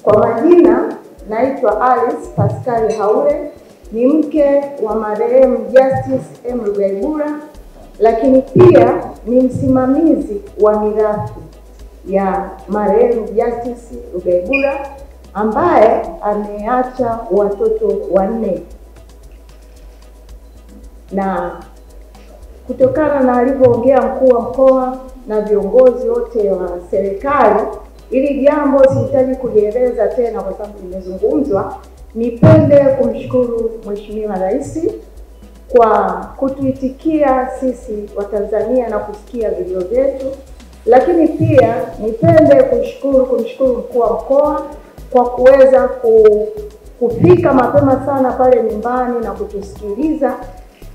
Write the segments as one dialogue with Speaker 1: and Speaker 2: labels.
Speaker 1: Kwa majina naitwa Alice Pascal Haule, ni mke wa marehemu Justice M. Rughaibura, lakini pia ni msimamizi wa mirathi ya marehemu Justice Rughaibura ambaye ameacha watoto 4. Na kutokana na alivyoongea mkuu wa mkoa na viongozi wote wa serikali, ili jambo sihitaji kulieleza tena kwa sababu limezungumzwa. Nipende kumshukuru Mheshimiwa Rais kwa kutuitikia sisi wa Tanzania na kusikia vilio vyetu, lakini pia nipende kumshukuru mkuu wa mkoa kwa kuweza kufika mapema sana pale nyumbani na kutusikiliza.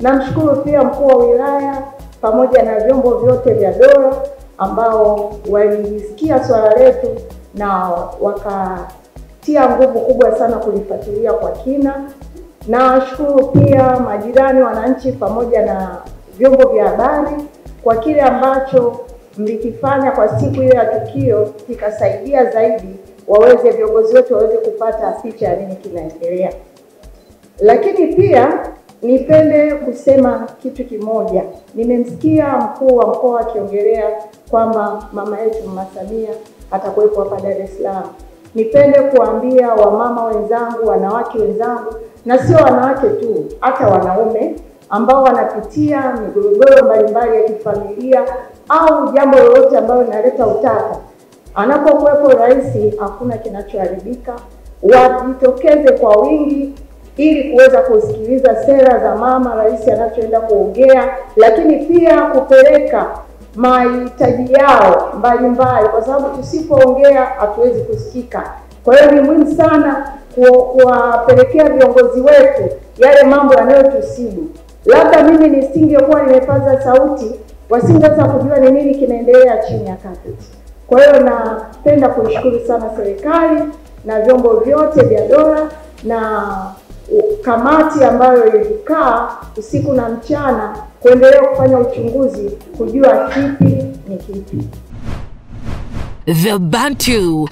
Speaker 1: Namshukuru pia mkuu wa wilaya pamoja na vyombo vyote vya dola ambao walisikia swala letu na wakatia nguvu kubwa sana kulifuatilia kwa kina. Nawashukuru pia majirani, wananchi pamoja na vyombo vya habari kwa kile ambacho mlikifanya kwa siku ile ya tukio, kikasaidia zaidi viongozi wetu waweze kupata picha ya nini kinaendelea. Lakini pia nipende kusema kitu kimoja. Nimemsikia mkuu wa mkoa akiongelea kwamba mama yetu Mama Samia atakuwepo hapa Dar es Salaam. Nipende kuambia wamama wenzangu, wanawake wenzangu, na sio wanawake tu, hata wanaume ambao wanapitia migogoro mbalimbali ya kifamilia au jambo lolote ambalo linaleta utata, anapokuwepo rais hakuna kinachoharibika. Wajitokeze kwa wingi ili kuweza kusikiliza sera za mama rais anachoenda kuongea, lakini pia kupeleka mahitaji yao mbalimbali, kwa sababu tusipoongea hatuwezi kusikika. Kwa hiyo ni muhimu sana kuwapelekea viongozi wetu yale mambo yanayotusibu. Labda mimi nisingekuwa nimepaza sauti, wasingeweza kujua ni nini kinaendelea chini ya kapeti. Kwa hiyo napenda kuishukuru sana serikali na vyombo vyote vya dola na kamati ambayo ilikaa usiku na mchana kuendelea kufanya uchunguzi kujua kipi ni kipi.
Speaker 2: The Bantu.